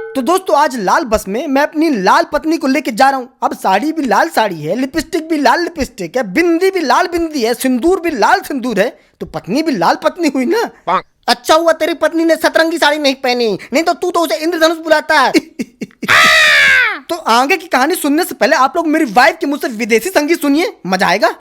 तो दोस्तों आज लाल बस में मैं अपनी लाल पत्नी को लेके जा रहा हूँ। अब साड़ी भी लाल साड़ी है, लिपस्टिक भी लाल लिपस्टिक है, बिंदी भी लाल बिंदी है, सिंदूर भी लाल सिंदूर है, तो पत्नी भी लाल पत्नी हुई ना। अच्छा हुआ तेरी पत्नी ने सतरंगी साड़ी नहीं पहनी, नहीं तो तू तो उसे इंद्रधनुष बुलाता है। तो आगे की कहानी सुनने से पहले आप लोग मेरी वाइफ के मुंह से विदेशी संगीत सुनिए, मजा आएगा।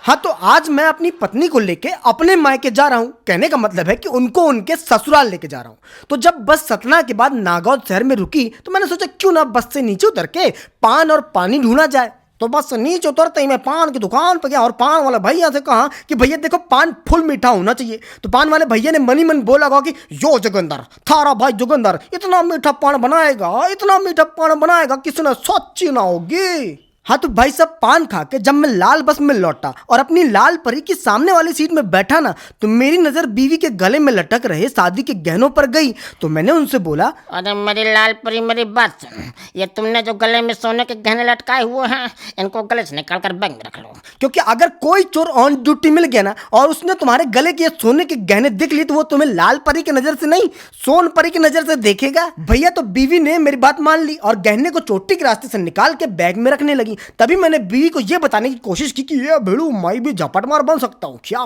हाँ, तो आज मैं अपनी पत्नी को लेके अपने मायके जा रहा हूँ। कहने का मतलब है कि उनको उनके ससुराल लेके जा रहा हूँ। तो जब बस सतना के बाद नागौर शहर में रुकी तो मैंने सोचा क्यों ना बस से नीचे उतर के पान और पानी ढूंढा जाए। तो बस से नीचे उतरते ही मैं पान की दुकान पर गया और पान वाला भैया से कहा कि भैया देखो पान फुल मीठा होना चाहिए। तो पान वाले भैया ने मनी मन बोला कि यो जोगिंदर, थारा भाई जोगिंदर इतना मीठा पान बनाएगा, इतना मीठा पान बनाएगा किसी ने सोची ना होगी। हाँ, तो भाई साहब पान खा के जब मैं लाल बस में लौटा और अपनी लाल परी की सामने वाली सीट में बैठा ना, तो मेरी नजर बीवी के गले में लटक रहे शादी के गहनों पर गई। तो मैंने उनसे बोला, अरे मेरी लाल परी मेरी बात सुन, ये तुमने जो गले में सोने के गहने लटकाए हुए हैं इनको गले से निकाल कर बैग में रख लो। क्योंकि अगर कोई चोर ऑन ड्यूटी मिल गया ना और उसने तुम्हारे गले के सोने के गहने दिख लिए तो वो तुम्हें लाल परी की नजर से नहीं सोन परी की नजर से देखेगा। भैया तो बीवी ने मेरी बात मान ली और गहने को चोटी के रास्ते से निकाल के बैग में रखने लगी। तभी मैंने बीवी को यह बताने की कोशिश की कि ये भेड़ू मैं भी झपट मार बन सकता हूँ क्या।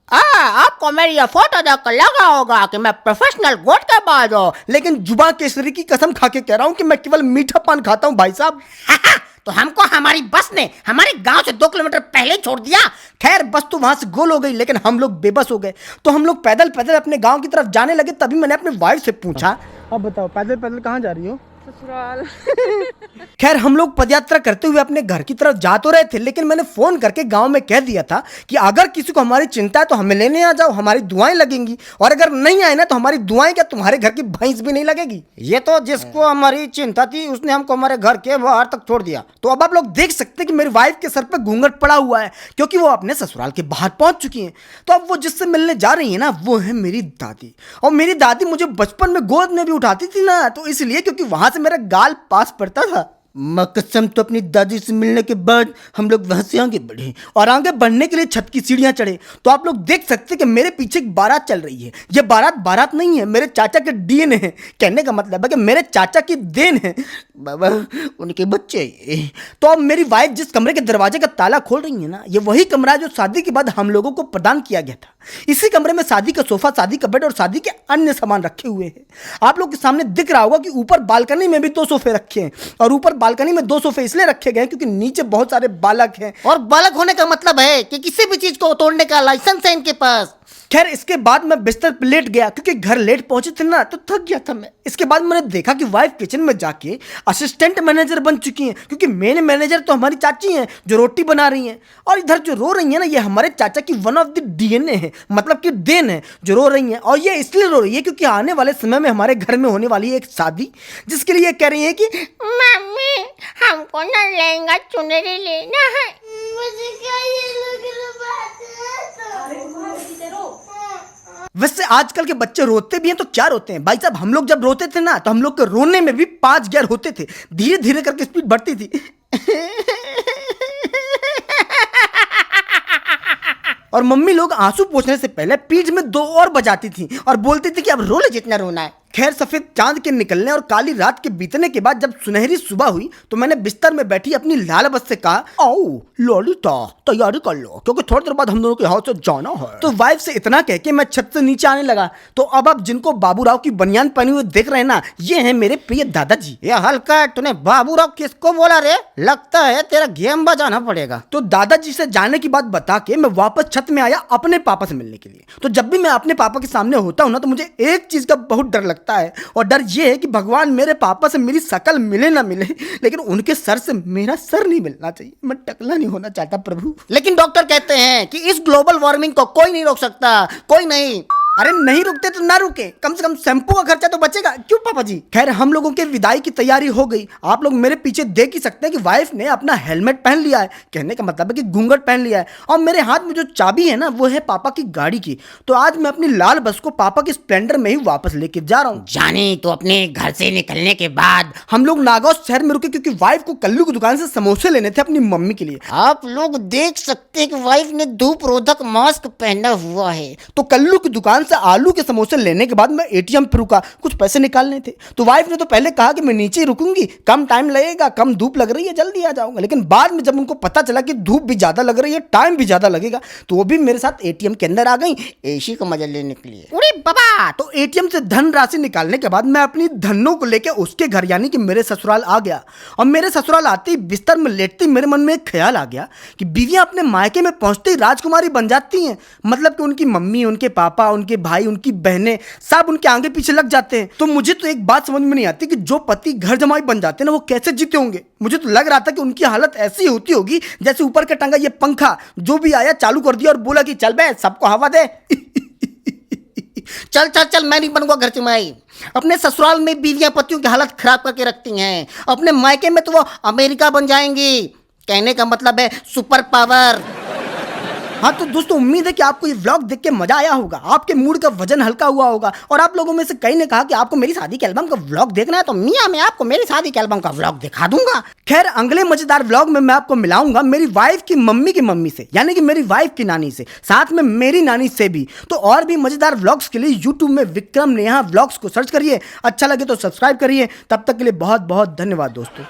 आपको मेरी ये फोटो देखकर लगा होगा कि मैं प्रोफेशनल गुटखाबाज हूँ, लेकिन जुबान केसरी की कसम खा के कह रहा हूँ कि मैं केवल मीठा पान खाता हूँ भाई साहब। तो हमको हमारी बस ने हमारे गांव से 2 किलोमीटर पहले छोड़ दिया। खैर बस तो वहां से गोल हो गई, लेकिन हम लोग बेबस हो गए। तो हम लोग पैदल पैदल अपने गांव की तरफ जाने लगे। तभी मैंने अपनी वाइफ से पूछा, अब बताओ पैदल पैदल कहाँ जा रही हो? ससुराल। खैर हम लोग पदयात्रा करते हुए अपने घर की तरफ जा तो रहे थे, लेकिन मैंने फोन करके गांव में कह दिया था कि अगर किसी को हमारी चिंता है तो हमें लेने आ जाओ, हमारी दुआएं लगेंगी, और अगर नहीं आए ना तो हमारी दुआएं क्या तुम्हारे घर की भैंस भी नहीं लगेगी। ये तो जिसको हमारी चिंता थी उसने हमको हमारे घर के बाहर तक छोड़ दिया। तो अब आप लोग देख सकते हैं कि मेरी वाइफ के सर पे घूंघट पड़ा हुआ है, क्योंकि वो अपने ससुराल के बाहर पहुंच चुकी हैं। तो अब वो जिससे मिलने जा रही है ना वो है मेरी दादी। और मेरी दादी मुझे बचपन में गोद में भी उठाती थी ना, तो इसलिए क्योंकि वहां से मेरा गाल पास पड़ता था। कसम तो अपनी दादी से मिलने के बाद हम लोग वहां से आगे बढ़े और आगे बढ़ने के लिए छत की सीढ़ियां चढ़े। तो आप लोग देख सकते हैं कि मेरे पीछे एक बारात चल रही है। ये बारात नहीं है, मेरे चाचा के डीएनए है। कहने का मतलब है कि मेरे चाचा की देन है, बाबा उनके बच्चे। तो अब मेरी वाइफ जिस कमरे के दरवाजे का ताला खोल रही है ना, ये वही कमरा है जो शादी के बाद हम लोगों को प्रदान किया गया था। इसी कमरे में शादी का सोफा, शादी का बेड और शादी के अन्य सामान रखे हुए हैं। आप लोग के सामने दिख रहा होगा कि ऊपर बालकनी में भी 2 सोफे रखे हैं, और ऊपर बालकनी में 2 सोफे इसलिए रखे गए क्योंकि नीचे बहुत सारे बालक हैं। और बालक होने का मतलब है कि किसी भी चीज को तोड़ने का लाइसेंस है इनके पास। खैर इसके बाद मैं बिस्तर पर लेट गया क्योंकि घर लेट पहुंचे थे ना, तो थक गया था मैं। इसके बाद मैंने देखा कि वाइफ किचन में जाके असिस्टेंट मैनेजर बन चुकी हैं, क्योंकि मेन मैनेजर तो हमारी चाची हैं जो रोटी बना रही हैं, और इधर जो रो रही है ना ये हमारे चाचा की वन ऑफ द डीएनए है, मतलब कि देन है जो रो रही हैं। और ये इसलिए रो रही है क्योंकि आने वाले समय में हमारे घर में होने वाली है एक शादी, जिसके लिए कह रही है कि मम्मी हमको ना लहंगा चुनरी लेना है। मुझे क्या ये लोग वैसे आजकल के बच्चे रोते भी हैं तो क्या रोते हैं भाई साहब। हम लोग जब रोते थे ना तो हम लोग के रोने में भी 5 गियर होते थे, धीरे धीरे करके स्पीड बढ़ती थी। और मम्मी लोग आंसू पोंछने से पहले पीठ में 2 और बजाती थी और बोलती थी कि अब रो ले जितना रोना है। खैर सफेद चांद के निकलने और काली रात के बीतने के बाद जब सुनहरी सुबह हुई तो मैंने बिस्तर में बैठी अपनी लाल बस से कहा, आओ ललिता तैयारी कर लो क्योंकि थोड़ी देर बाद हम दोनों के हाथ से जाना है। तो वाइफ से इतना कह के मैं छत से नीचे आने लगा। तो अब आप जिनको बाबूराव की बनियान पहनी हुई देख रहे हैं ना, ये है मेरे प्रिय दादाजी। ये हल्का तूने बाबूराव किसको बोला रे? लगता है तेरा गेम बजाना पड़ेगा। तो दादाजी से जाने की बात बता के मैं वापस छत में आया अपने पापा से मिलने के लिए। तो जब भी मैं अपने पापा के सामने होता हूँ ना तो मुझे एक चीज का बहुत डर लगता है, और डर ये है कि भगवान मेरे पापा से मेरी शकल मिले ना मिले, लेकिन उनके सर से मेरा सर नहीं मिलना चाहिए। मैं टकला नहीं होना चाहता प्रभु। लेकिन डॉक्टर कहते हैं कि इस ग्लोबल वार्मिंग को कोई नहीं रोक सकता, कोई नहीं। अरे नहीं रुकते तो ना रुके, कम से कम शैम्पू का खर्चा तो बचेगा, क्यों पापा जी। खैर हम लोगों के विदाई की तैयारी हो गई। आप लोग मेरे पीछे देख ही सकते हैं कि वाइफ ने अपना हेलमेट पहन लिया है, कहने का मतलब है कि घूंघट पहन लिया है, और मेरे हाथ में जो चाबी है ना वो है पापा की गाड़ी की। तो आज मैं अपनी लाल बस को पापा की स्प्लेंडर में ही वापस लेके जा रहा हूँ। जानी तो अपने घर से निकलने के बाद हम लोग नागौर शहर में रुके क्योंकि वाइफ को कल्लू की दुकान से समोसे लेने थे अपनी मम्मी के लिए। आप लोग देख सकते हैं कि वाइफ ने धूप रोधक मास्क पहना हुआ है। तो कल्लू की दुकान से आलू के समोसे लेने के बाद मैं एटीएम पे रुका, कुछ पैसे निकालने थे। तो वाइफ ने तो पहले कहा कि मैं नीचे ही रुकूंगी, कम टाइम लगेगा, कम धूप लग रही है, जल्दी आ जाऊंगा। लेकिन बाद में जब उनको पता चला कि धूप भी ज्यादा लग रही है, टाइम भी ज्यादा लगेगा, तो वो भी मेरे साथ एटीएम के अंदर आ गई एसी का मजा लेने के लिए। अरे बाबा, तो एटीएम से धन राशि निकालने के बाद मैं अपनी धनों को लेकर उसके घर यानी कि मेरे ससुराल आ गया। और मेरे ससुराल आते ही बिस्तर में लेटते ही मेरे मन में एक ख्याल आ गया कि बीवियां अपने मायके में पहुंचते ही राजकुमारी बन जाती हैं। मतलब कि उनकी मम्मी, उनके पापा, उनके भाई, उनकी बहनें सब उनके आगे पीछे लग जाते हैं। तो मुझे तो एक बात समझ में नहीं आती कि जो पति घर जमाई बन जाते हैं ना वो कैसे जीते होंगे। मुझे तो लग रहा था कि उनकी हालत ऐसी होती होगी जैसे ऊपर का टंगा ये पंखा जो भी आया चालू कर दिया और बोला कि चल बे सबको हवा दे। चल चल चल, मैं नहीं बनूंगा घर जमाई। अपने ससुराल में बीवियां पतियों की हालत खराब करके रखती हैं, अपने मायके में तो वो अमेरिका बन जाएंगी, कहने का मतलब है सुपर पावर। हाँ तो दोस्तों उम्मीद है कि आपको ये व्लॉग देख के मजा आया होगा, आपके मूड का वजन हल्का हुआ होगा। और आप लोगों में से कई ने कहा कि आपको मेरी शादी के एल्बम का व्लॉग देखना है, तो मियां मैं आपको मेरी शादी के एल्बम का व्लॉग दिखा दूंगा। खैर अगले मजेदार व्लॉग में मैं आपको मिलाऊंगा मेरी वाइफ की मम्मी से, यानी कि मेरी वाइफ की नानी से, साथ में मेरी नानी से भी। तो और भी मजेदार व्लॉग्स के लिए यूट्यूब में विक्रम नेहा व्लॉग्स को सर्च करिए। अच्छा लगे तो सब्सक्राइब करिए। तब तक के लिए बहुत बहुत धन्यवाद दोस्तों।